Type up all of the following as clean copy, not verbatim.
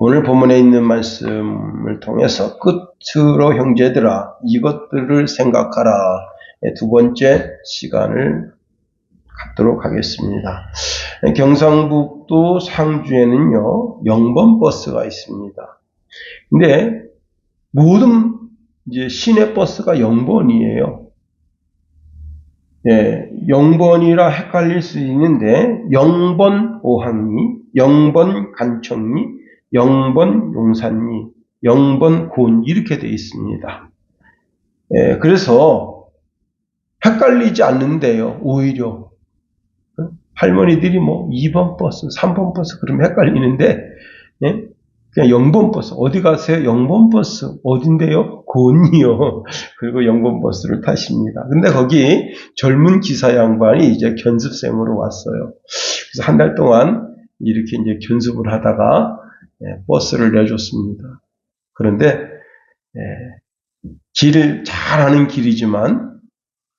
오늘 본문에 있는 말씀을 통해서 끝으로 형제들아 이것들을 생각하라. 두 번째 시간을 갖도록 하겠습니다. 경상북도 상주에는요, 영번버스가 있습니다. 근데 모든 이제 시내버스가 영번이에요. 예, 영번이라 헷갈릴 수 있는데, 영번 오항리, 영번 간청리, 영번 용산리, 영번 고은 이렇게 되어 있습니다. 예, 그래서 헷갈리지 않는데요, 오히려. 할머니들이 뭐 2번 버스, 3번 버스 그러면 헷갈리는데, 예? 그냥 영번 버스, 어디 가세요? 영번 버스, 어딘데요? 고은이요. 그리고 영번 버스를 타십니다. 근데 거기 젊은 기사 양반이 이제 견습생으로 왔어요. 그래서 한 달 동안 이렇게 이제 견습을 하다가 버스를 내줬습니다. 그런데 길을 잘 아는 길이지만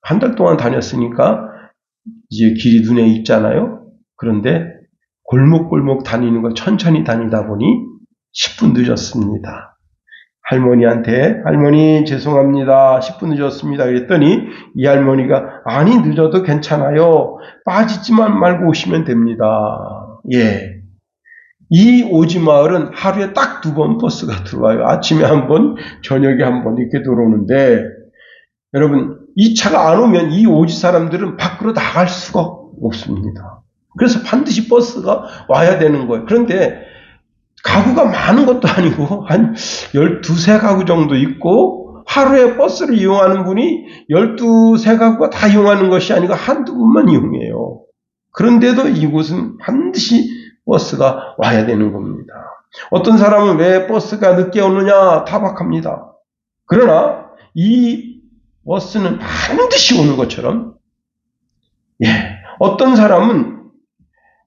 한 달 동안 다녔으니까 이제 길이 눈에 익잖아요. 그런데 골목골목 다니는 거 천천히 다니다 보니 10분 늦었습니다. 할머니한테 할머니 죄송합니다. 10분 늦었습니다. 그랬더니 이 할머니가 아니 늦어도 괜찮아요. 빠지지만 말고 오시면 됩니다. 예. 이 오지마을은 하루에 딱 2번 버스가 들어와요. 아침에 한 번, 저녁에 한 번 이렇게 들어오는데 여러분 이 차가 안 오면 이 오지 사람들은 밖으로 나갈 수가 없습니다. 그래서 반드시 버스가 와야 되는 거예요. 그런데 가구가 많은 것도 아니고 한 12세 가구 정도 있고 하루에 버스를 이용하는 분이 12세 가구가 다 이용하는 것이 아니고 한두 분만 이용해요. 그런데도 이곳은 반드시 버스가 와야 되는 겁니다. 어떤 사람은 왜 버스가 늦게 오느냐 타박합니다. 그러나 이 버스는 반드시 오는 것처럼 어떤 사람은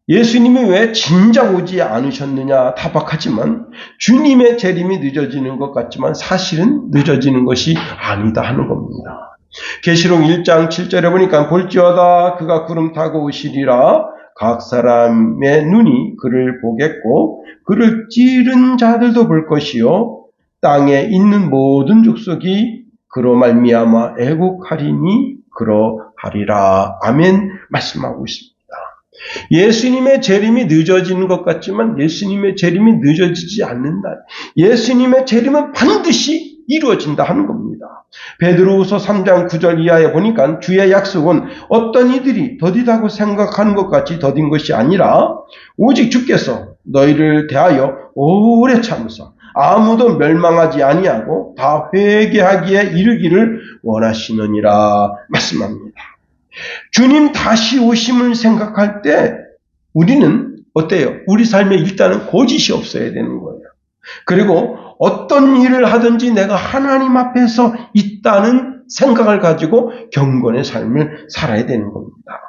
예수님이 왜 진작 오지 않으셨느냐 타박하지만 주님의 재림이 늦어지는 것 같지만 사실은 늦어지는 것이 아니다 하는 겁니다. 계시록 1장 7절에 보니까 볼지어다 그가 구름 타고 오시리라 각 사람의 눈이 그를 보겠고 그를 찌른 자들도 볼 것이요 땅에 있는 모든 족속이 그로 말미암아 애국하리니 그러하리라. 아멘 말씀하고 있습니다. 예수님의 재림이 늦어지는 것 같지만 예수님의 재림이 늦어지지 않는다. 예수님의 재림은 반드시 이루어진다 하는 겁니다. 베드로후서 3장 9절 이하에 보니까 주의 약속은 어떤 이들이 더디다고 생각하는 것 같이 더딘 것이 아니라 오직 주께서 너희를 대하여 오래 참으사 아무도 멸망하지 아니하고 다 회개하기에 이르기를 원하시느니라 말씀합니다. 주님 다시 오심을 생각할 때 우리는 어때요? 우리 삶에 일단은 거짓이 없어야 되는 거예요. 그리고 어떤 일을 하든지 내가 하나님 앞에서 있다는 생각을 가지고 경건의 삶을 살아야 되는 겁니다.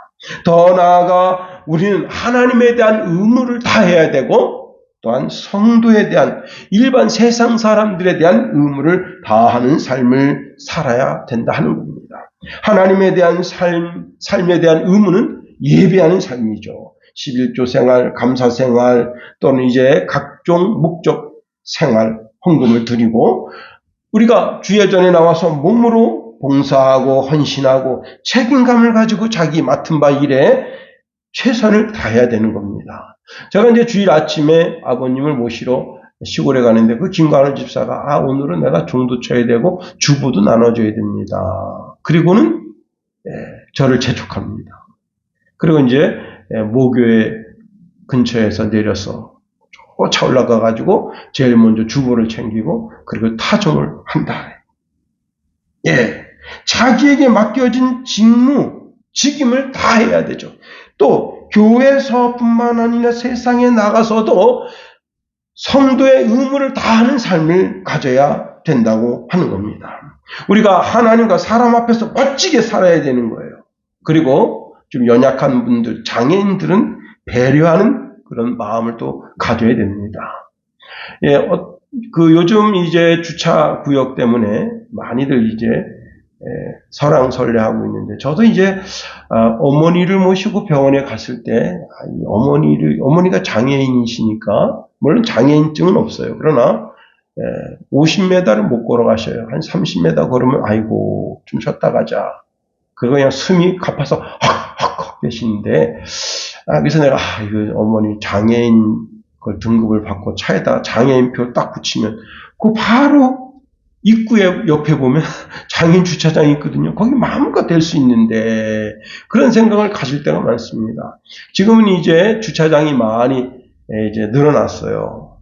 더 나아가 우리는 하나님에 대한 의무를 다해야 되고 또한 성도에 대한 일반 세상 사람들에 대한 의무를 다하는 삶을 살아야 된다 하는 겁니다. 하나님에 대한 삶에 대한 의무는 예배하는 삶이죠. 11조 생활, 감사 생활 또는 이제 각종 목적 생활, 헌금을 드리고 우리가 주의 전에 나와서 몸으로 봉사하고 헌신하고 책임감을 가지고 자기 맡은 바 일에 최선을 다해야 되는 겁니다. 제가 이제 주일 아침에 아버님을 모시러 시골에 가는데 그 김관우 집사가 오늘은 내가 종도 쳐야 되고 주보도 나눠줘야 됩니다. 그리고는 저를 재촉합니다. 그리고 이제 모교회 근처에서 내려서 쫓아 올라가 가지고 제일 먼저 주보를 챙기고 그리고 타종을 한다. 자기에게 맡겨진 직무, 직임을 다 해야 되죠. 또 교회에서뿐만 아니라 세상에 나가서도 성도의 의무를 다하는 삶을 가져야 된다고 하는 겁니다. 우리가 하나님과 사람 앞에서 멋지게 살아야 되는 거예요. 그리고 좀 연약한 분들, 장애인들은 배려하는 그런 마음을 또 가져야 됩니다. 요즘 이제 주차 구역 때문에 많이들 이제 설왕설래하고 있는데 저도 이제 어머니를 모시고 병원에 갔을 때 어머니가 장애인이시니까 물론 장애인증은 없어요. 그러나 50m를 못 걸어가셔요. 한 30m 걸으면 아이고 좀 쉬었다 가자. 그거 그냥 숨이 가파서 헉헉헉 계시는데 그래서 내가 이거 어머니 장애인 그 등급을 받고 차에다 장애인표 딱 붙이면 그 바로 입구에 옆에 보면 장애인 주차장이 있거든요. 거기 마음껏 댈 수 있는데 그런 생각을 가질 때가 많습니다. 지금은 이제 주차장이 많이 이제 늘어났어요.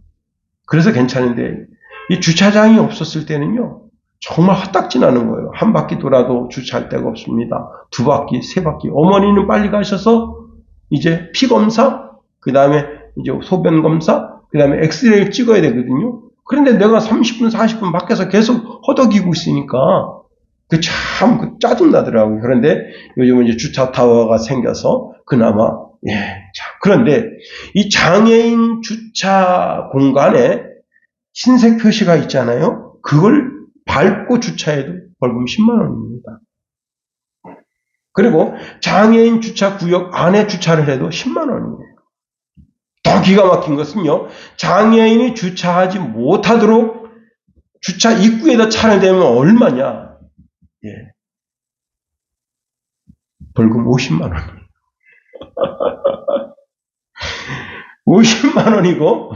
그래서 괜찮은데 이 주차장이 없었을 때는요. 정말 헛딱지 나는 거예요. 한 바퀴 돌아도 주차할 데가 없습니다. 두 바퀴, 세 바퀴. 어머니는 빨리 가셔서 이제 피 검사, 그 다음에 이제 소변 검사, 그 다음에 엑스레이를 찍어야 되거든요. 그런데 내가 30분, 40분 밖에서 계속 허덕이고 있으니까 참 짜증나더라고요. 그런데 요즘은 이제 주차 타워가 생겨서 그나마 그런데 이 장애인 주차 공간에 흰색 표시가 있잖아요. 그걸 밟고 주차해도 벌금 10만 원입니다. 그리고 장애인 주차 구역 안에 주차를 해도 10만 원이에요. 더 기가 막힌 것은요. 장애인이 주차하지 못하도록 주차 입구에다 차를 대면 얼마냐? 벌금 50만 원이에요. 50만 원이고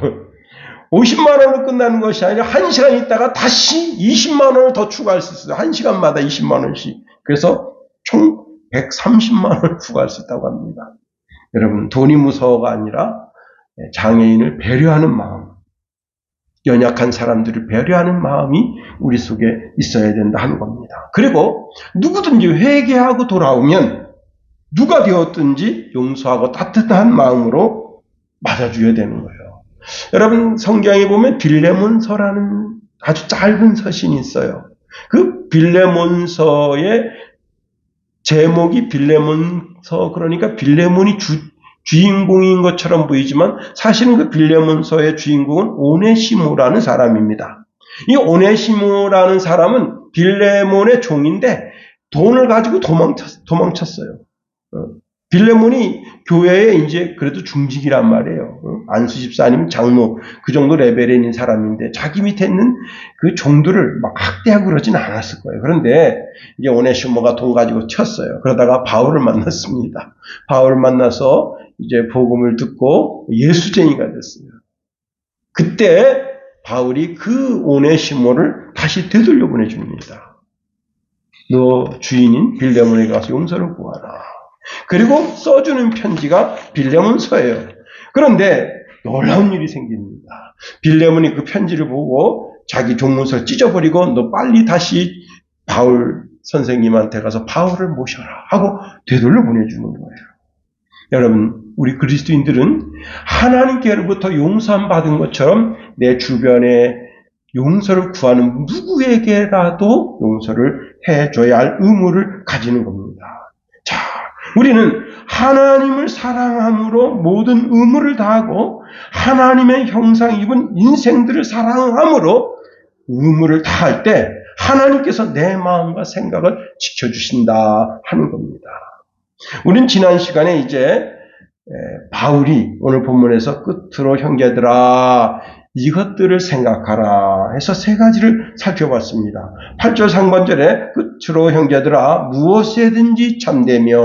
50만 원으로 끝나는 것이 아니라 1시간 있다가 다시 20만 원을 더 추가할 수 있어요. 1시간마다 20만 원씩. 그래서 총 130만 원을 추가할 수 있다고 합니다. 여러분 돈이 무서워가 아니라 장애인을 배려하는 마음, 연약한 사람들을 배려하는 마음이 우리 속에 있어야 된다 하는 겁니다. 그리고 누구든지 회개하고 돌아오면 누가 되었든지 용서하고 따뜻한 마음으로 맞아줘야 되는 거예요. 여러분 성경에 보면 빌레몬서라는 아주 짧은 서신이 있어요. 그 빌레몬서의 제목이 빌레몬서 그러니까 빌레몬이 주인공인 것처럼 보이지만 사실은 그 빌레몬서의 주인공은 오네시모라는 사람입니다. 이 오네시모라는 사람은 빌레몬의 종인데 돈을 가지고 도망쳤어요. 빌레몬이 교회에 이제 그래도 중직이란 말이에요. 안수 집사님, 장로 그 정도 레벨에 있는 사람인데 자기 밑에 있는 그 종들을 막 학대하고 그러진 않았을 거예요. 그런데 이제 오네시모가 돈 가지고 튀었어요. 그러다가 바울을 만났습니다. 바울을 만나서 이제 복음을 듣고 예수쟁이가 됐어요. 그때 바울이 그 오네시모를 다시 되돌려 보내줍니다. 너 주인인 빌레몬에게 가서 용서를 구하라. 그리고 써주는 편지가 빌레몬서예요. 그런데 놀라운 일이 생깁니다. 빌레몬이 그 편지를 보고 자기 종문서를 찢어버리고 너 빨리 다시 바울 선생님한테 가서 바울을 모셔라 하고 되돌려 보내주는 거예요. 여러분 우리 그리스도인들은 하나님께로부터 용서함 받은 것처럼 내 주변에 용서를 구하는 누구에게라도 용서를 해줘야 할 의무를 가지는 겁니다. 자, 우리는 하나님을 사랑함으로 모든 의무를 다하고 하나님의 형상 입은 인생들을 사랑함으로 의무를 다할 때 하나님께서 내 마음과 생각을 지켜주신다 하는 겁니다. 우린 지난 시간에 이제 바울이 오늘 본문에서 끝으로 형제들아 이것들을 생각하라 해서 세 가지를 살펴봤습니다. 8절 상반절에 끝으로 형제들아 무엇에든지 참되며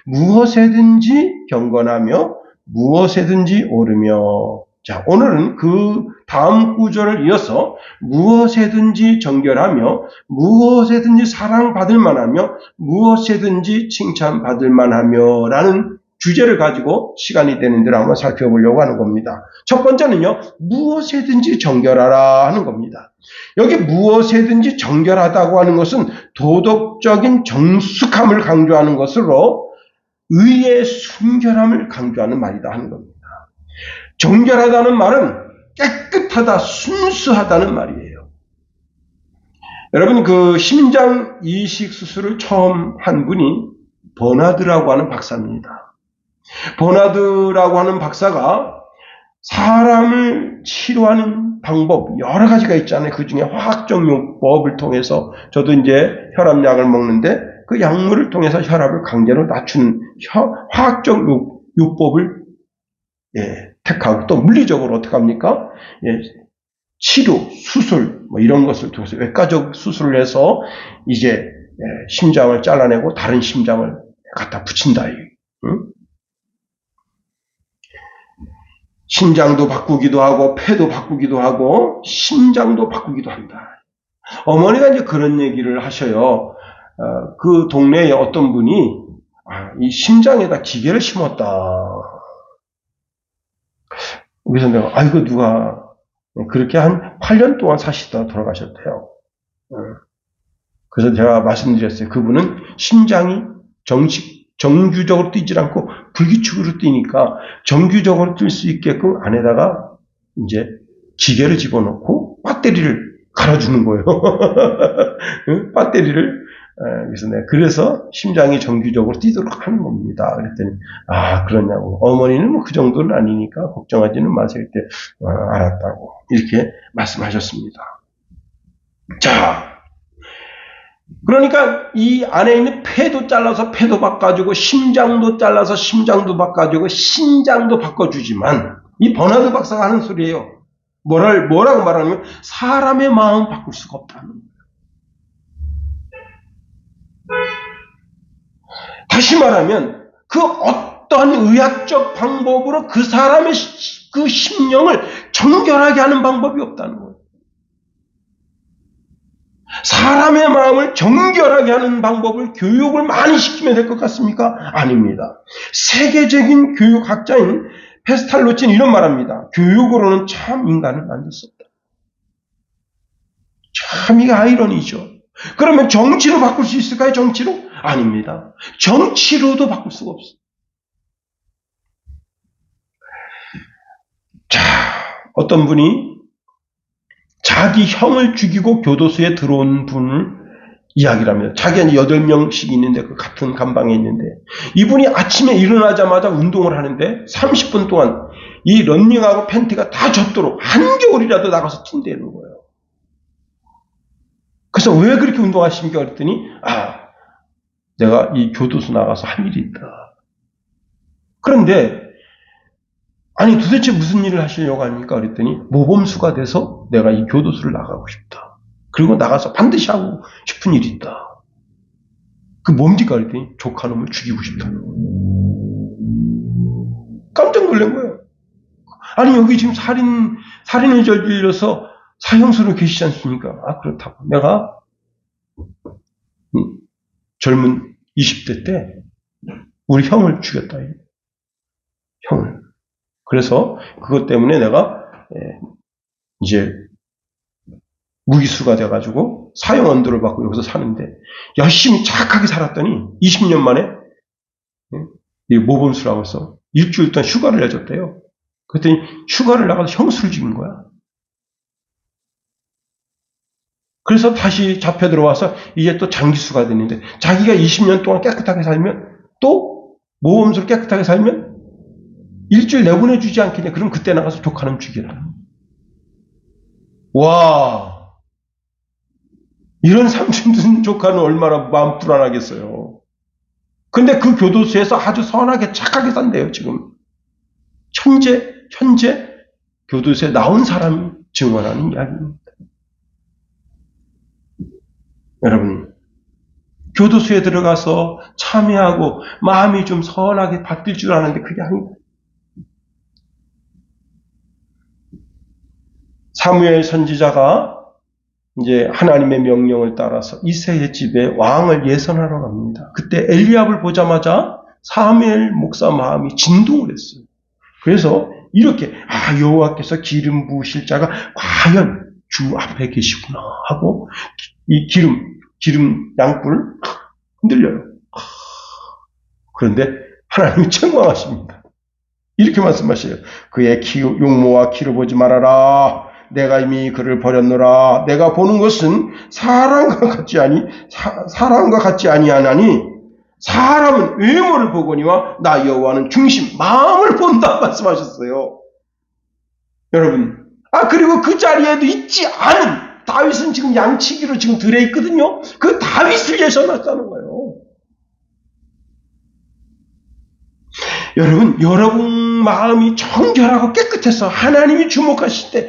무엇에든지 경건하며 무엇에든지 옳으며 자 오늘은 그 다음 구절을 이어서 무엇에든지 정결하며 무엇에든지 사랑받을 만하며 무엇에든지 칭찬받을 만하며 라는 주제를 가지고 시간이 되는 대로 한번 살펴보려고 하는 겁니다. 첫 번째는요. 무엇에든지 정결하라 하는 겁니다. 여기 무엇에든지 정결하다고 하는 것은 도덕적인 정숙함을 강조하는 것으로 의의 순결함을 강조하는 말이다 하는 겁니다. 정결하다는 말은 깨끗하다, 순수하다는 말이에요. 여러분 그 심장 이식 수술을 처음 한 분이 버나드라고 하는 박사입니다. 버나드라고 하는 박사가 사람을 치료하는 방법 여러 가지가 있잖아요. 그 중에 화학적 요법을 통해서 저도 이제 혈압약을 먹는데 그 약물을 통해서 혈압을 강제로 낮추는 화학적 요법을 택하고 또 물리적으로 어떻게 합니까? 예, 치료, 수술 뭐 이런 것을 통해서 외과적 수술을 해서 이제 심장을 잘라내고 다른 심장을 갖다 붙인다. 응? 심장도 바꾸기도 하고 폐도 바꾸기도 하고 심장도 바꾸기도 한다. 어머니가 이제 그런 얘기를 하셔요. 그 동네에 어떤 분이 이 심장에다 기계를 심었다. 그래서 내가 이거 누가 그렇게 한 8년 동안 사시다가 돌아가셨대요. 그래서 제가 말씀드렸어요. 그분은 심장이 정규적으로 뛰질 않고 불규칙으로 뛰니까 정규적으로 뛸 수 있게끔 안에다가 이제 기계를 집어넣고 배터리를 갈아주는 거예요. 배터리를. 그래서 심장이 정규적으로 뛰도록 하는 겁니다. 그랬더니, 그러냐고. 어머니는 뭐 그 정도는 아니니까 걱정하지는 마세요. 이렇게, 알았다고. 이렇게 말씀하셨습니다. 자. 그러니까 이 안에 있는 폐도 잘라서 폐도 바꿔주고, 심장도 잘라서 심장도 바꿔주고, 신장도 바꿔주지만, 이 버나드 박사가 하는 소리예요. 뭐라고 말하냐면, 사람의 마음 바꿀 수가 없다는 거예요. 다시 말하면 그 어떤 의학적 방법으로 그 사람의 그 심령을 정결하게 하는 방법이 없다는 거예요. 사람의 마음을 정결하게 하는 방법을 교육을 많이 시키면 될 것 같습니까? 아닙니다. 세계적인 교육학자인 페스탈로치는 이런 말합니다. 교육으로는 참 인간을 만들 수 없다. 참 이게 아이러니죠. 그러면 정치로 바꿀 수 있을까요? 정치로? 아닙니다. 정치로도 바꿀 수가 없어요. 자, 어떤 분이 자기 형을 죽이고 교도소에 들어온 분을 이야기를 합니다. 자기가 8명씩 있는데 그 같은 감방에 있는데 이분이 아침에 일어나자마자 운동을 하는데 30분 동안 이 런닝하고 팬티가 다 젖도록 한겨울이라도 나가서 뛴다는 거예요. 그래서 왜 그렇게 운동하십니까? 그랬더니 내가 이 교도소 나가서 할 일이 있다. 그런데 도대체 무슨 일을 하시려고 합니까? 그랬더니 모범수가 돼서 내가 이 교도소를 나가고 싶다. 그리고 나가서 반드시 하고 싶은 일이 있다. 그 뭡니까? 그랬더니 조카놈을 죽이고 싶다. 깜짝 놀란 거예요. 여기 지금 살인을 저질러서 사형수로 계시지 않습니까? 그렇다고. 내가 젊은 20대 때 우리 형을 죽였다. 형을. 그래서 그것 때문에 내가 이제 무기수가 돼가지고 사형 언도를 받고 여기서 사는데 열심히 착하게 살았더니 20년 만에 모범수라고 해서 일주일 동안 휴가를 내줬대요. 그랬더니 휴가를 나가서 형수를 죽인 거야. 그래서 다시 잡혀 들어와서 이제 또 장기수가 됐는데 자기가 20년 동안 깨끗하게 살면 또 모범수로 깨끗하게 살면 일주일 내보내주지 않겠냐. 그럼 그때 나가서 조카놈 죽이라. 와, 이런 삼촌 조카는 얼마나 마음 불안하겠어요. 근데 그 교도소에서 아주 선하게 착하게 산대요. 지금 현재 교도소에 나온 사람이 증언하는 이야기입니다. 여러분, 교도소에 들어가서 참여하고 마음이 좀 선하게 바뀔 줄 아는데 그게 아니다. 사무엘 선지자가 이제 하나님의 명령을 따라서 이새의 집에 왕을 예선하러 갑니다. 그때 엘리압을 보자마자 사무엘 목사 마음이 진동을 했어요. 그래서 이렇게 여호와께서 기름 부으실 자가 과연 주 앞에 계시구나 하고 이 기름 양뿔을 흔들려요. 그런데 하나님이 책망하십니다. 이렇게 말씀하셔요. 그의 용모와 키를 보지 말아라. 내가 이미 그를 버렸노라. 내가 보는 것은 사람과 같지 아니하나니 사람은 외모를 보거니와 나 여호와는 중심 마음을 본다 말씀하셨어요. 여러분, 그리고 그 자리에도 있지 않은 다윗은 지금 양치기로 지금 들에 있거든요. 그 다윗을 예선했다는 거예요. 여러분 마음이 정결하고 깨끗해서 하나님이 주목하실 때,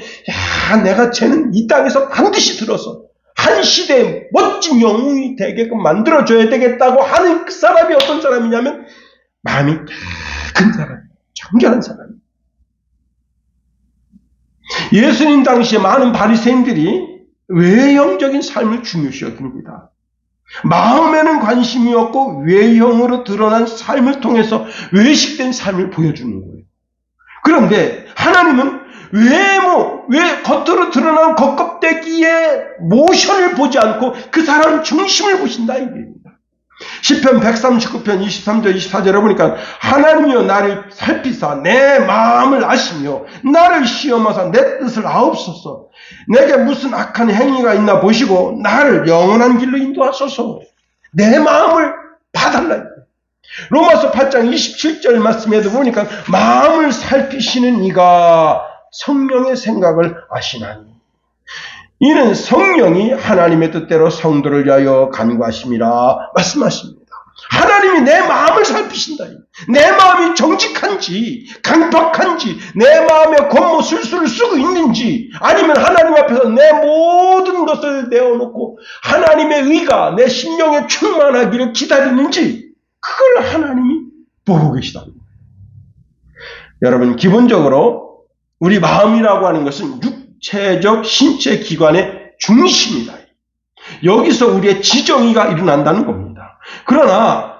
야, 내가 쟤는 이 땅에서 반드시 들어서 한 시대의 멋진 영웅이 되게끔 만들어줘야 되겠다고 하는 그 사람이 어떤 사람이냐면 마음이 큰 사람, 정결한 사람. 예수님 당시에 많은 바리새인들이 외형적인 삶을 중요시 여깁니다. 마음에는 관심이 없고 외형으로 드러난 삶을 통해서 외식된 삶을 보여주는 거예요. 그런데 하나님은 겉으로 드러난 겉껍데기의 모션을 보지 않고 그 사람 중심을 보신다 이겁니다. 시편 139편 23절 24절에 보니까 하나님이여 나를 살피사 내 마음을 아시며 나를 시험하사 내 뜻을 아옵소서. 내게 무슨 악한 행위가 있나 보시고 나를 영원한 길로 인도하소서. 내 마음을 봐달라. 로마서 8장 27절 말씀에도 보니까 마음을 살피시는 이가 성령의 생각을 아시나니 이는 성령이 하나님의 뜻대로 성도를 위하여 간구하심이라 말씀하십니다. 하나님이 내 마음을 살피신다. 내 마음이 정직한지 강박한지 내 마음에 권모술수를 쓰고 있는지 아니면 하나님 앞에서 내 모든 것을 내어놓고 하나님의 의가 내 심령에 충만하기를 기다리는지 그걸 하나님이 보고 계시다. 여러분 기본적으로 우리 마음이라고 하는 것은 육체적 신체 기관의 중심이다. 여기서 우리의 지정의가 일어난다는 겁니다. 그러나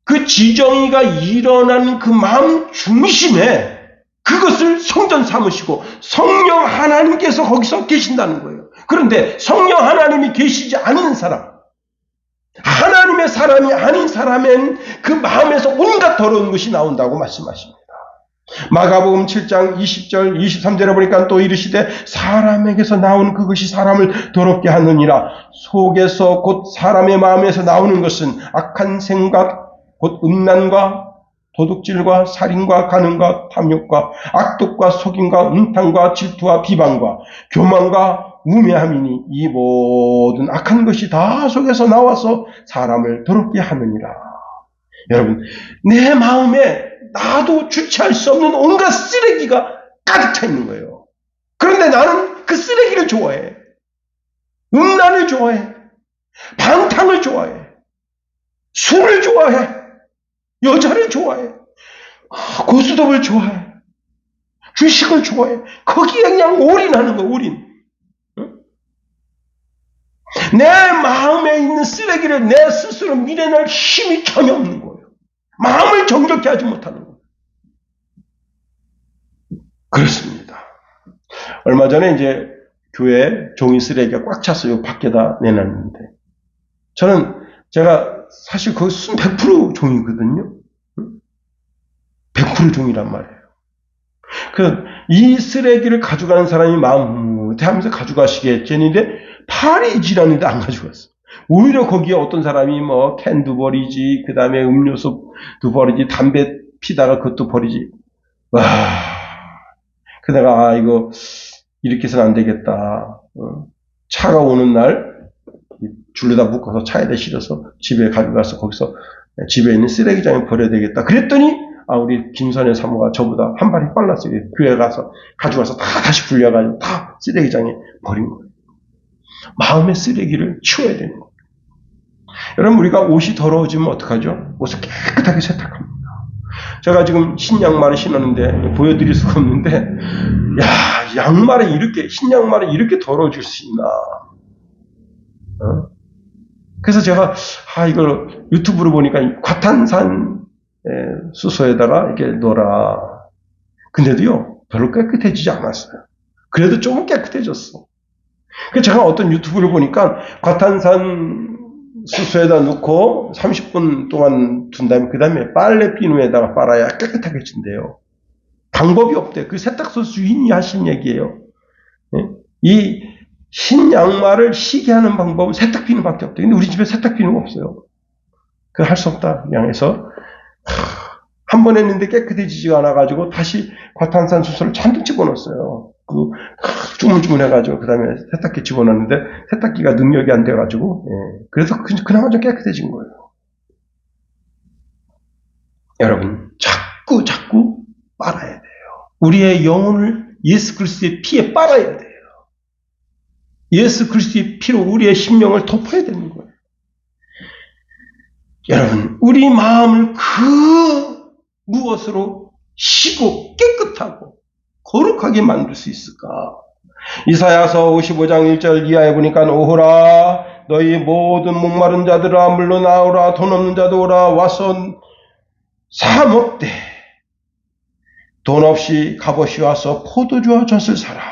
그 지정의가 일어나는 그 마음 중심에 그것을 성전 삼으시고 성령 하나님께서 거기서 계신다는 거예요. 그런데 성령 하나님이 계시지 않은 사람, 하나님의 사람이 아닌 사람엔 그 마음에서 온갖 더러운 것이 나온다고 말씀하십니다. 마가복음 7장 20절 23절에 보니까 또 이르시되 사람에게서 나온 그것이 사람을 더럽게 하느니라. 속에서 곧 사람의 마음에서 나오는 것은 악한 생각 곧 음란과 도둑질과 살인과 간음과 탐욕과 악독과 속임과 음탕과 질투와 비방과 교만과 우매함이니 이 모든 악한 것이 다 속에서 나와서 사람을 더럽게 하느니라. 여러분 내 마음에 나도 주체할 수 없는 온갖 쓰레기가 가득 차 있는 거예요. 그런데 나는 그 쓰레기를 좋아해. 음란을 좋아해. 방탕을 좋아해. 술을 좋아해. 여자를 좋아해. 고스톱을 좋아해. 주식을 좋아해. 거기에 그냥 올인하는 거야, 올인. 응? 내 마음에 있는 쓰레기를 내 스스로 밀어낼 힘이 전혀 없는 거예요. 마음을 정결케 하지 못하는 거예요. 그렇습니다. 얼마 전에 이제 교회 종이 쓰레기가 꽉 찼어요. 밖에다 내놨는데. 제가 사실 그거 100% 종이거든요. 100% 종이란 말이에요. 이 쓰레기를 가져가는 사람이 마음 하면서 가져가시겠지 했는데 팔이 지났는데 안 가져갔어. 오히려 거기에 어떤 사람이 캔도 버리지, 그 다음에 음료수도 버리지, 담배 피다가 그것도 버리지. 와. 내가 이거 이렇게 해서는 안 되겠다. 차가 오는 날 줄에다 묶어서 차에다 실어서 집에 가져가서 거기서 집에 있는 쓰레기장에 버려야 되겠다. 그랬더니 우리 김선혜 사모가 저보다 한 발이 빨랐어요. 교회 가서 가져가서 다시 불려가지고 다 쓰레기장에 버린 거예요. 마음의 쓰레기를 치워야 되는 거예요. 여러분 우리가 옷이 더러워지면 어떡하죠? 옷을 깨끗하게 세탁합니다. 제가 지금 신양말을 신었는데 보여드릴 수가 없는데 양말에 흰양말에 이렇게 더러워질 수 있나. 그래서 제가 이걸 유튜브로 보니까 과탄산 수소에다가 이렇게 넣어라. 근데도요 별로 깨끗해지지 않았어요. 그래도 조금 깨끗해졌어. 그래서 제가 어떤 유튜브를 보니까 과탄산 수소에다 넣고 30분 동안 둔 다음에 그 다음에 빨래 비누에다가 빨아야 깨끗하게 진대요. 방법이 없대요. 그 세탁소 주인이 하신 얘기예요. 이 흰 양말을 시게 하는 방법은 세탁 비누밖에 없대요. 근데 우리 집에 세탁 비누가 없어요. 그거 할 수 없다. 그냥 해서 한 번 했는데 깨끗해지지가 않아가지고 다시 과탄산 수소를 잔뜩 집어넣었어요. 주물주물해가지고 그 다음에 세탁기 집어넣었는데 세탁기가 능력이 안 돼가지고 그래서 그나마 좀 깨끗해진 거예요. 여러분 자꾸 빨아야 돼요. 우리의 영혼을 예수 그리스도의 피에 빨아야 돼요. 예수 그리스도의 피로 우리의 심령을 덮어야 되는 거예요. 여러분, 우리 마음을 그 무엇으로 쉬고 깨끗하고 거룩하게 만들 수 있을까? 이사야서 55장 1절 이하에 보니까 오호라 너희 모든 목마른 자들아 물러나오라 돈 없는 자도 오라 와서 사 먹되 돈 없이 값없이 와서 포도주와 젖을 사라.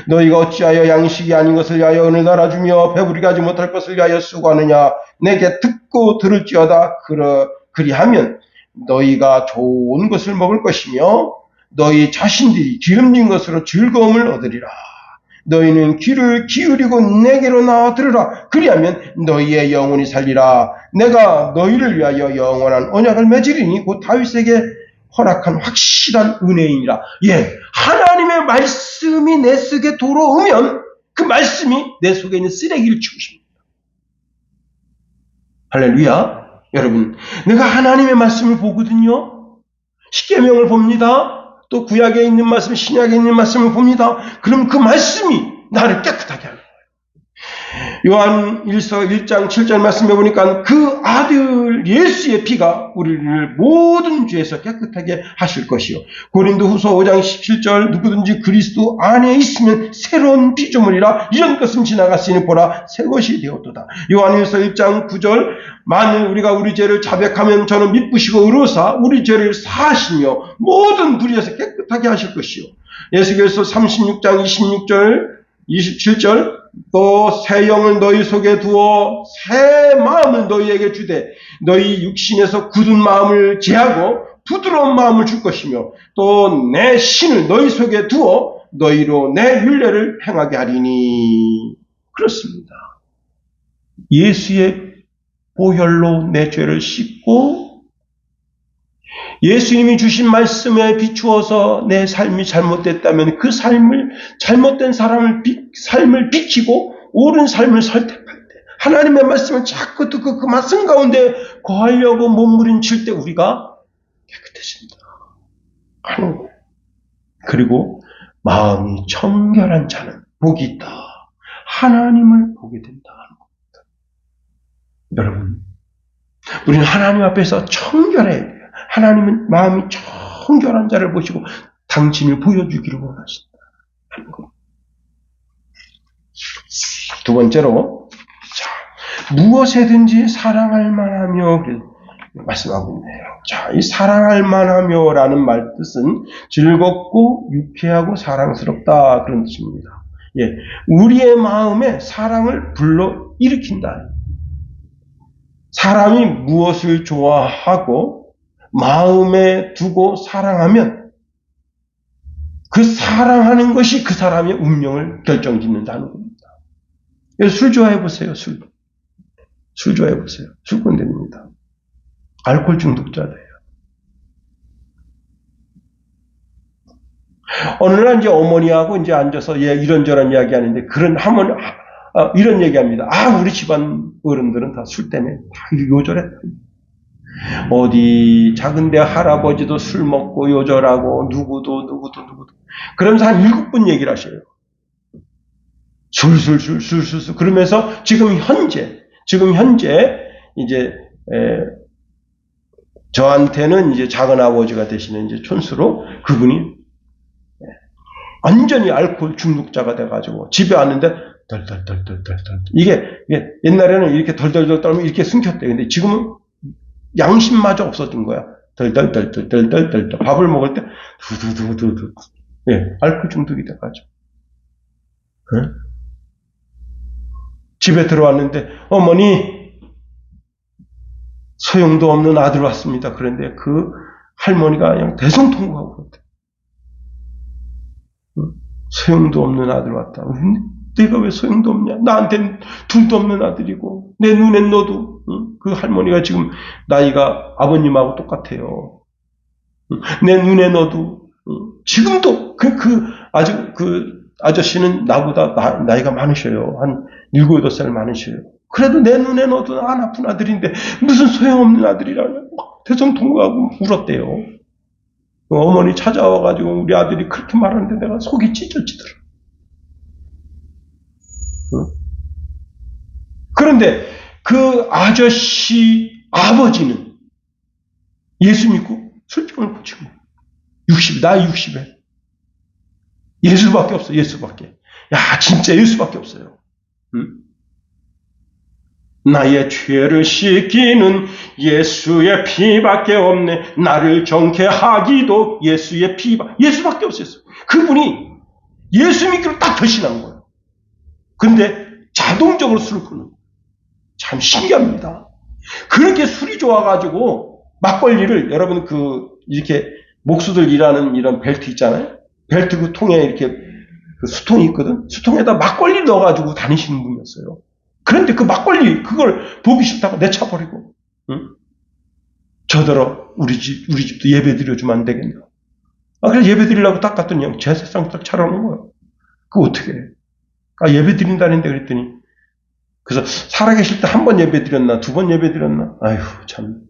너희가 어찌하여 양식이 아닌 것을 위하여 은을 달아주며 배부리게 하지 못할 것을 위하여 수고하느냐. 내게 듣고 들을지어다. 그리하면 너희가 좋은 것을 먹을 것이며 너희 자신들이 기름진 것으로 즐거움을 얻으리라. 너희는 귀를 기울이고 내게로 나와 들으라. 그리하면 너희의 영혼이 살리라. 내가 너희를 위하여 영원한 언약을 맺으리니 곧 다윗에게 허락한 확실한 은혜이니라. 예, 하나님의 말씀이 내 속에 들어오면 그 말씀이 내 속에 있는 쓰레기를 치우십니다. 할렐루야. 여러분, 내가 하나님의 말씀을 보거든요. 십계명을 봅니다. 또 구약에 있는 말씀, 신약에 있는 말씀을 봅니다. 그럼 그 말씀이 나를 깨끗하게 하는 거예요. 요한 1장 7절 말씀해 보니까 그 아들 예수의 피가 우리를 모든 죄에서 깨끗하게 하실 것이요. 고린도 후서 5장 17절 누구든지 그리스도 안에 있으면 새로운 피조물이라 이전 것은 지나갔으니 보라 새 것이 되었도다. 요한일서 1장 9절 만일 우리가 우리 죄를 자백하면 저는 미쁘시고 의로사 우리 죄를 사하시며 모든 불의에서 깨끗하게 하실 것이요. 예수께서 36장 26절 27절 또 새 영을 너희 속에 두어 새 마음을 너희에게 주되 너희 육신에서 굳은 마음을 제하고 부드러운 마음을 줄 것이며 또 내 신을 너희 속에 두어 너희로 내 율례를 행하게 하리니. 그렇습니다. 예수의 보혈로 내 죄를 씻고 예수님이 주신 말씀에 비추어서 내 삶이 잘못됐다면 그 잘못된 삶을 비키고 옳은 삶을 설득할 때 하나님의 말씀을 자꾸 듣고 그 말씀 가운데 거하려고 몸부림칠 때 우리가 깨끗해진다 하는 거예요. 그리고 마음이 청결한 자는 복이 있다. 하나님을 보게 된다 하는 겁니다. 여러분, 우리는 하나님 앞에서 청결해야 돼요. 하나님은 마음이 청결한 자를 보시고 당신을 보여주기를 원하신다 하는 겁니다. 두 번째로, 무엇에든지 사랑할 만하며 말씀하고 있네요. 자, 이 사랑할 만하며라는 말 뜻은 즐겁고 유쾌하고 사랑스럽다 그런 뜻입니다. 예, 우리의 마음에 사랑을 불러 일으킨다. 사람이 무엇을 좋아하고 마음에 두고 사랑하면 그 사랑하는 것이 그 사람의 운명을 결정짓는다는 겁니다. 술 좋아해 보세요. 술 좋아해 보세요. 술꾼들입니다. 알코올 중독자들이에요. 어느 날 이제 어머니하고 이제 앉아서 이런저런 이야기 하는데 이런 얘기합니다. 우리 집안 어른들은 다 술 때문에 다 요절했다. 어디 작은데 할아버지도 술 먹고 요절하고 누구도 그러면서 한 7분 얘기를 하셔요. 술술 그러면서 지금 현재 이제 저한테는 이제 작은 아버지가 되시는 이제 촌수로 그분이 완전히 알코올 중독자가 돼가지고 집에 왔는데 덜덜덜덜덜 이게 옛날에는 이렇게 덜덜덜 떨면 이렇게 숨겼대. 근데 지금은 양심마저 없어진 거야. 덜덜덜덜덜덜 밥을 먹을 때 두두두두두 알코올 중독이 돼가지고 집에 들어왔는데 어머니 소용도 없는 아들 왔습니다. 그런데 그 할머니가 그냥 대성통곡하고 그랬대. 소용도 없는 아들 왔다. 내가 왜 소용도 없냐? 나한테는 둘도 없는 아들이고 내 눈엔 너도 그 할머니가 지금 나이가 아버님하고 똑같아요. 내 눈에 너도 지금도 그 아저씨는 나보다 나이가 많으셔요. 한 7, 8살 많으셔요. 그래도 내 눈에 너도 안 아픈 아들인데 무슨 소용없는 아들이라고 대성통곡하고 울었대요. 어머니 찾아와가지고 우리 아들이 그렇게 말하는데 내가 속이 찢어지더라. 그런데 그 아저씨 아버지는 예수 믿고 술병을 고친 거예요. 나이 60에. 예수밖에 없어, 예수밖에. 야, 진짜 예수밖에 없어요. 나의 죄를 씻기는 예수의 피밖에 없네. 나를 정케 하기도 예수의 예수밖에 없었어요. 그분이 예수 믿기로 딱 결심한 거예요. 그런데 자동적으로 술을 끊는 거예요. 참 신기합니다. 그렇게 술이 좋아가지고 막걸리를 여러분 이렇게 목수들 일하는 이런 벨트 있잖아요. 벨트 그 통에 이렇게 그 수통이 있거든. 수통에다 막걸리 넣어가지고 다니시는 분이었어요. 그런데 그 막걸리 그걸 보기 싫다고 내쳐버리고, 저더러 우리 집도 예배 드려주면 안 되겠나? 그래서 예배 드리려고 딱 갔더니 형 제사상 딱 차려놓은 거예요. 그거 어떻게 해? 예배 드린다는데 그랬더니, 그래서 살아계실 때 한 번 예배 드렸나, 두 번 예배 드렸나? 아휴, 참.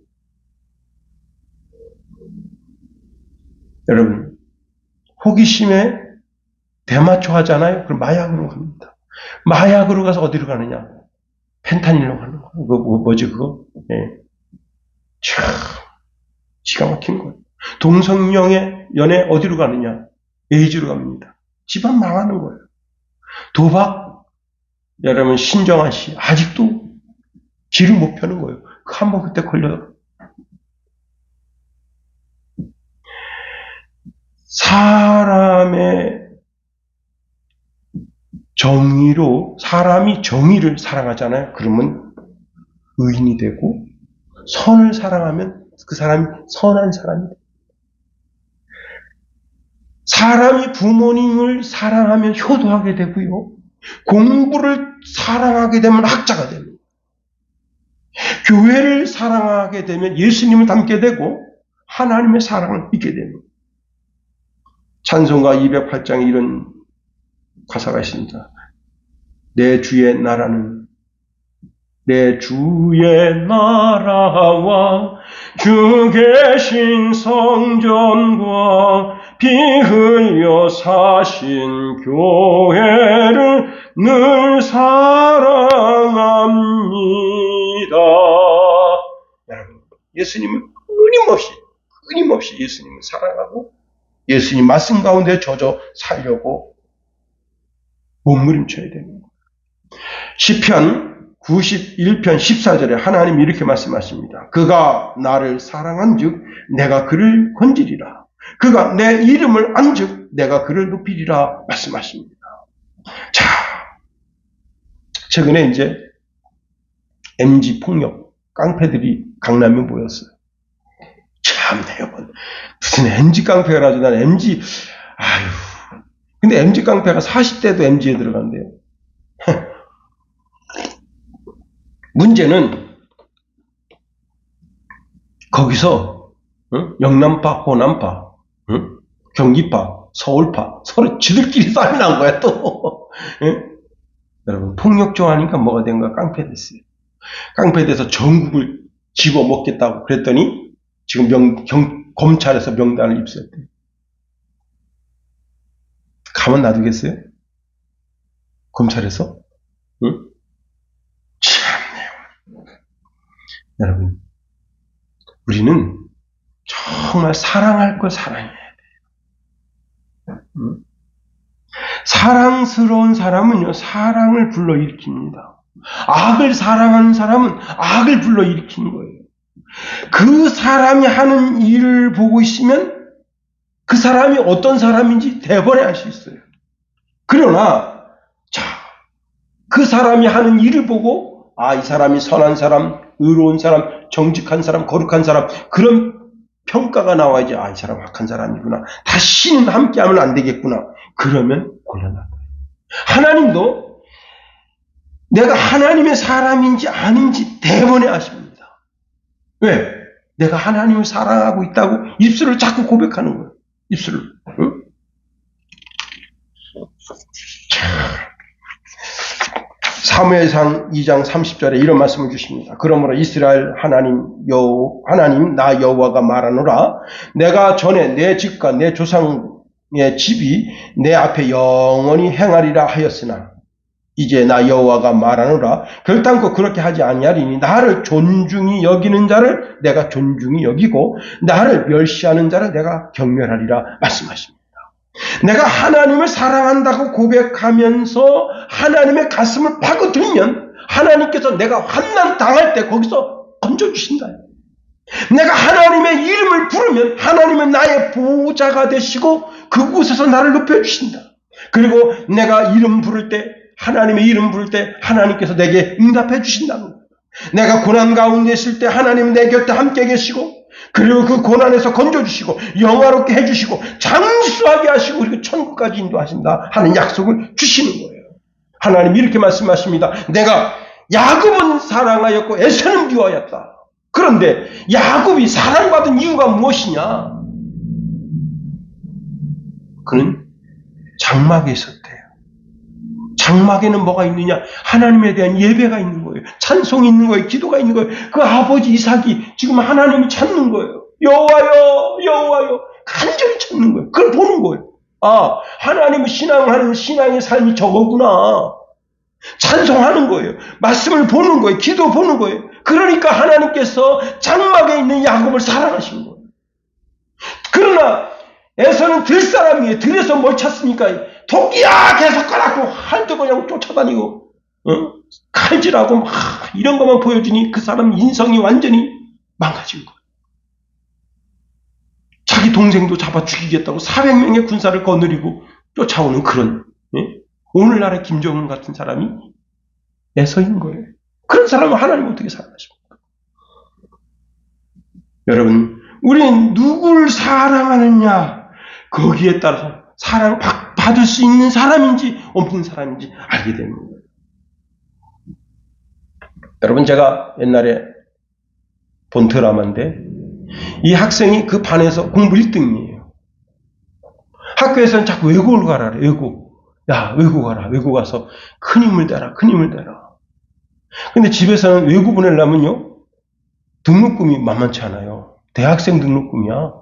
여러분, 호기심에 대마초 하잖아요? 그럼 마약으로 갑니다. 마약으로 가서 어디로 가느냐? 펜타닐로 가는 거. 뭐지, 그거? 예. 참, 기가 막힌 거예요. 동성령의 연애 어디로 가느냐? 에이즈로 갑니다. 집안 망하는 거예요. 도박, 여러분, 신정한 씨, 아직도 길을 못 펴는 거예요. 한번 그때 걸려. 사람의 정의로, 사람이 정의를 사랑하잖아요. 그러면 의인이 되고, 선을 사랑하면 그 사람이 선한 사람이 돼요. 사람이 부모님을 사랑하면 효도하게 되고요. 공부를 사랑하게 되면 학자가 됩니다. 교회를 사랑하게 되면 예수님을 닮게 되고 하나님의 사랑을 잊게 됩니다. 찬송가 208장에 이런 가사가 있습니다. 내 주의 나라는 내 주의 나라와 주 계신 성전과 피 흘려 사신 교회를 늘 사랑합니다. 여러분, 예수님은 끊임없이 예수님을 사랑하고 예수님 말씀 가운데 젖어 살려고 몸부림쳐야 됩니다. 시편 91편 14절에 하나님이 이렇게 말씀하십니다. 그가 나를 사랑한즉 내가 그를 건지리라. 그가 내 이름을 안즉 내가 그를 높이리라 말씀하십니다. 자, 최근에 이제 MG 폭력 깡패들이 강남에 모였어요. 참네요. 무슨 MG 깡패가 나죠. 난 MG 근데 MG 깡패가 40대도 MG에 들어간대요. 문제는 거기서 영남파, 호남파, 경기파, 서울파 서로 지들끼리 싸움이 난 거야 또. 여러분, 폭력 좋아하니까 뭐가 된 거야? 깡패 됐어요. 깡패 돼서 전국을 집어먹겠다고 그랬더니 지금 검찰에서 명단을 입수했대요. 가만 놔두겠어요? 검찰에서? 응? 참네요. 여러분, 우리는 정말 사랑할 걸 사랑해야 돼요. 응? 사랑스러운 사람은요, 사랑을 불러일으킵니다. 악을 사랑하는 사람은 악을 불러일으키는 거예요. 그 사람이 하는 일을 보고 있으면 그 사람이 어떤 사람인지 대번에 알 수 있어요. 그러나 그 사람이 하는 일을 보고 이 사람이 선한 사람, 의로운 사람, 정직한 사람, 거룩한 사람, 그런 평가가 나와야지 이 사람 악한 사람이구나. 다시는 함께하면 안 되겠구나. 그러면 곤란한 거예요. 하나님도 내가 하나님의 사람인지 아닌지 대번에 아십니다. 왜? 내가 하나님을 사랑하고 있다고 입술을 자꾸 고백하는 거예요. 입술을. 응? 사무엘상 2장 30절에 이런 말씀을 주십니다. 그러므로 이스라엘 하나님 나 여호와가 말하노라. 내가 전에 내 집과 내 조상의 집이 내 앞에 영원히 행하리라 하였으나 이제 나 여호와가 말하노라. 결단코 그렇게 하지 아니하리니 나를 존중히 여기는 자를 내가 존중히 여기고 나를 멸시하는 자를 내가 경멸하리라 말씀하십니다. 내가 하나님을 사랑한다고 고백하면서 하나님의 가슴을 파고들면 하나님께서 내가 환난 당할 때 거기서 건져주신다. 내가 하나님의 이름을 부르면 하나님은 나의 보호자가 되시고 그곳에서 나를 높여주신다. 그리고 내가 이름 부를 때 하나님의 이름 부를 때 하나님께서 내게 응답해 주신다는 거예요. 내가 고난 가운데 있을 때 하나님은 내 곁에 함께 계시고 그리고 그 고난에서 건져주시고 영화롭게 해주시고 장수하게 하시고 그리고 천국까지 인도하신다 하는 약속을 주시는 거예요. 하나님 이렇게 말씀하십니다. 내가 야곱은 사랑하였고 에서는 미워하였다. 그런데 야곱이 사랑받은 이유가 무엇이냐? 그는 장막에 있었대요. 장막에는 뭐가 있느냐? 하나님에 대한 예배가 있는 거예요. 찬송이 있는 거예요. 기도가 있는 거예요. 그 아버지 이삭이 지금 하나님을 찾는 거예요. 여호와여, 여호와여, 간절히 찾는 거예요. 그걸 보는 거예요. 아, 하나님을 신앙하는 신앙의 삶이 저거구나. 찬송하는 거예요. 말씀을 보는 거예요. 기도 보는 거예요. 그러니까 하나님께서 장막에 있는 야곱을 사랑하신 거예요. 그러나 에서는 들 사람이에요. 들에서 뭘 찾습니까? 독이야 계속 가라고 할때 그냥 쫓아다니고 칼질하고 막 이런 것만 보여주니 그 사람 인성이 완전히 망가진 거예요. 자기 동생도 잡아 죽이겠다고 400명의 군사를 거느리고 쫓아오는 그런 오늘날의 김정은 같은 사람이 에서인 거예요. 그런 사람은 하나님 어떻게 사랑하십니까? 여러분, 우리는 누굴 사랑하느냐 거기에 따라서 사랑 받을 수 있는 사람인지 없는 사람인지 알게 되는 거예요. 여러분, 제가 옛날에 본 드라마인데 이 학생이 그 반에서 공부 1등이에요. 학교에서는 자꾸 외국을 가라 그래. 야, 외국 가라. 외국 가서 큰 힘을 대라. 큰 힘을 대라. 근데 집에서는 외국 보내려면요 등록금이 만만치 않아요. 대학생 등록금이야.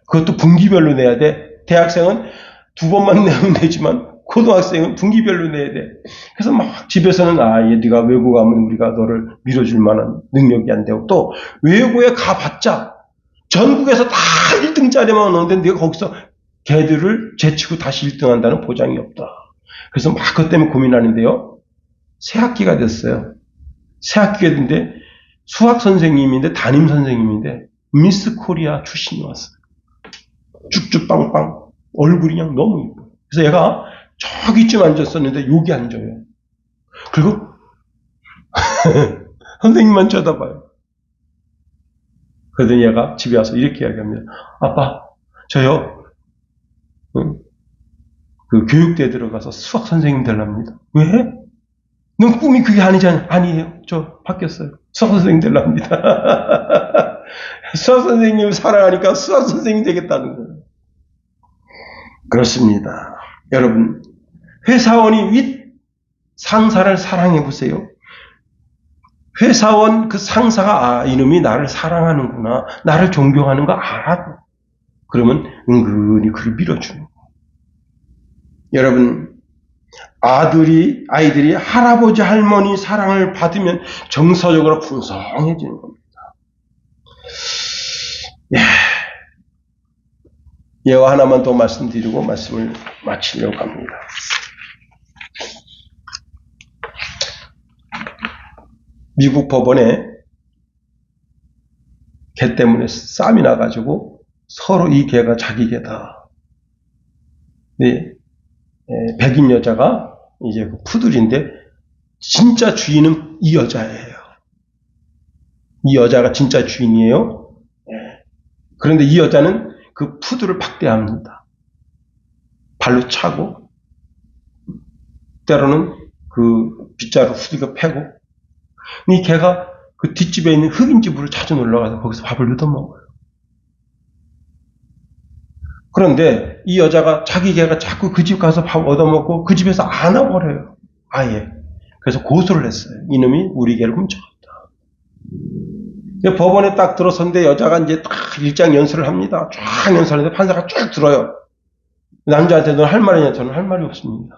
그것도 분기별로 내야 돼. 대학생은 2번만 내면 되지만 고등학생은 분기별로 내야 돼. 그래서 막 집에서는 얘 네가 외국 가면 우리가 너를 밀어줄 만한 능력이 안 되고 또 외국에 가봤자 전국에서 다 1등짜리만 오는데 네가 거기서 걔들을 제치고 다시 1등한다는 보장이 없다. 그래서 막 그것 때문에 고민하는데요. 새 학기가 됐어요. 새 학기가 됐는데 수학 선생님인데 담임 선생님인데 미스 코리아 출신이 왔어요. 쭉쭉 빵빵 얼굴이 그냥 너무 이뻐요. 그래서 얘가 저기쯤 앉았었는데 여기 앉아요. 그리고 선생님만 쳐다봐요. 그러더니 얘가 집에 와서 이렇게 이야기합니다. 아빠, 저요 그 교육대에 들어가서 수학 선생님 되랍니다. 왜? 넌 꿈이 그게 아니잖아. 아니에요. 저 바뀌었어요. 수학 선생님 되랍니다. 수학 선생님을 사랑하니까 수학 선생님 되겠다는 거예요. 그렇습니다. 여러분, 회사원이 윗 상사를 사랑해 보세요. 회사원 그 상사가 이놈이 나를 사랑하는구나, 나를 존경하는 거 알아. 그러면 은근히 그를 밀어주는 거예요. 여러분, 아이들이 할아버지 할머니 사랑을 받으면 정서적으로 풍성해지는 겁니다. 예화 하나만 더 말씀드리고 말씀을 마치려고 합니다. 미국 법원에 개 때문에 싸움이 나가지고 서로 이 개가 자기 개다. 네, 백인 여자가 이제 그 푸들인데 진짜 주인은 이 여자예요. 이 여자가 진짜 주인이에요. 그런데 이 여자는 그 푸들을 박대합니다. 발로 차고 때로는 그 빗자루 후드겨 패고 이 개가 그 뒷집에 있는 흑인 집으로 자주 놀러가서 거기서 밥을 얻어먹어요. 그런데 이 여자가 자기 개가 자꾸 그 집 가서 밥 얻어먹고 그 집에서 안 와버려요. 아예. 그래서 고소를 했어요. 이놈이 우리 개를 훔쳐갔다. 법원에 딱 들어섰는데 여자가 이제 딱 일장 연설을 합니다. 쫙 연설하는데 판사가 쭉 들어요. 남자한테 넌 할 말이냐? 저는 할 말이 없습니다.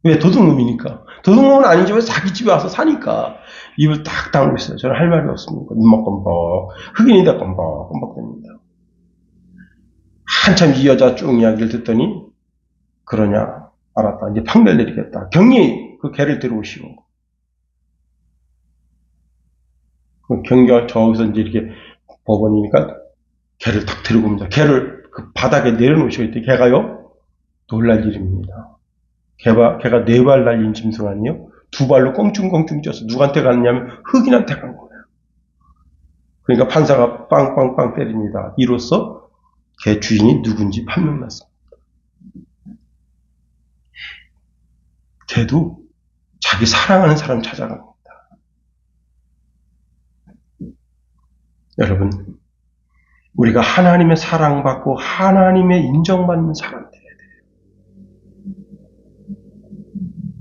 왜? 도둑놈이니까. 도둑놈은 아니지만 자기 집에 와서 사니까 입을 딱 다물고 있어요. 저는 할 말이 없습니다. 눈만 껌뻑, 흑인인데 껌뻑 됩니다. 한참 이 여자 쭉 이야기를 듣더니 그러냐? 알았다. 이제 판결 내리겠다. 경리 그 개를 들어오시오. 그 경기가 저기서 이제 이렇게 법원이니까 개를 탁 들고 옵니다. 개를 그 바닥에 내려놓으시고 있더니 개가요? 놀랄 일입니다. 개가 4발 달린 짐승 아니에요? 2발로 껑충껑충 쪄서 누구한테 갔냐면 흑인한테 간 거예요. 그러니까 판사가 빵빵빵 때립니다. 이로써 개 주인이 누군지 판명났습니다. 개도 자기 사랑하는 사람 찾아갑니다. 여러분, 우리가 하나님의 사랑받고 하나님의 인정받는 사람 되어야 돼요.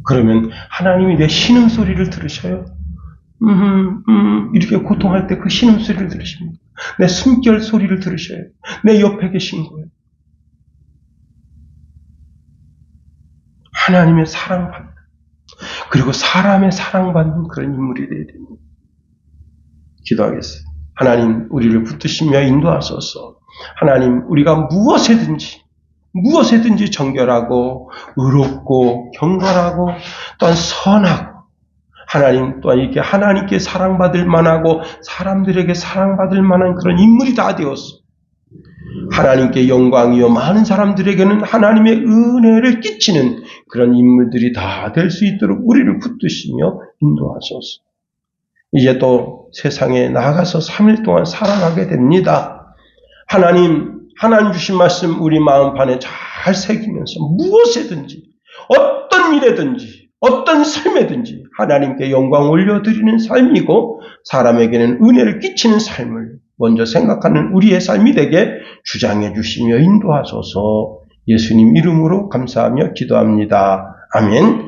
그러면 하나님이 내 신음소리를 들으셔요. 이렇게 고통할 때 그 신음소리를 들으십니다. 내 숨결 소리를 들으셔요. 내 옆에 계신 거예요. 하나님의 사랑받는, 그리고 사람의 사랑받는 그런 인물이 되어야 됩니다. 기도하겠습니다. 하나님, 우리를 붙드시며 인도하소서. 하나님, 우리가 무엇에든지 정결하고 의롭고 경건하고 또한 선하고, 하나님 또한 이렇게 하나님께 사랑받을 만하고 사람들에게 사랑받을 만한 그런 인물이 다 되었어. 하나님께 영광이요 많은 사람들에게는 하나님의 은혜를 끼치는 그런 인물들이 다 될 수 있도록 우리를 붙드시며 인도하소서. 이제 또 세상에 나아가서 3일 동안 살아가게 됩니다. 하나님 주신 말씀 우리 마음판에 잘 새기면서 무엇에든지, 어떤 일에든지, 어떤 삶에든지 하나님께 영광 올려드리는 삶이고 사람에게는 은혜를 끼치는 삶을 먼저 생각하는 우리의 삶이 되게 주장해 주시며 인도하소서. 예수님 이름으로 감사하며 기도합니다. 아멘.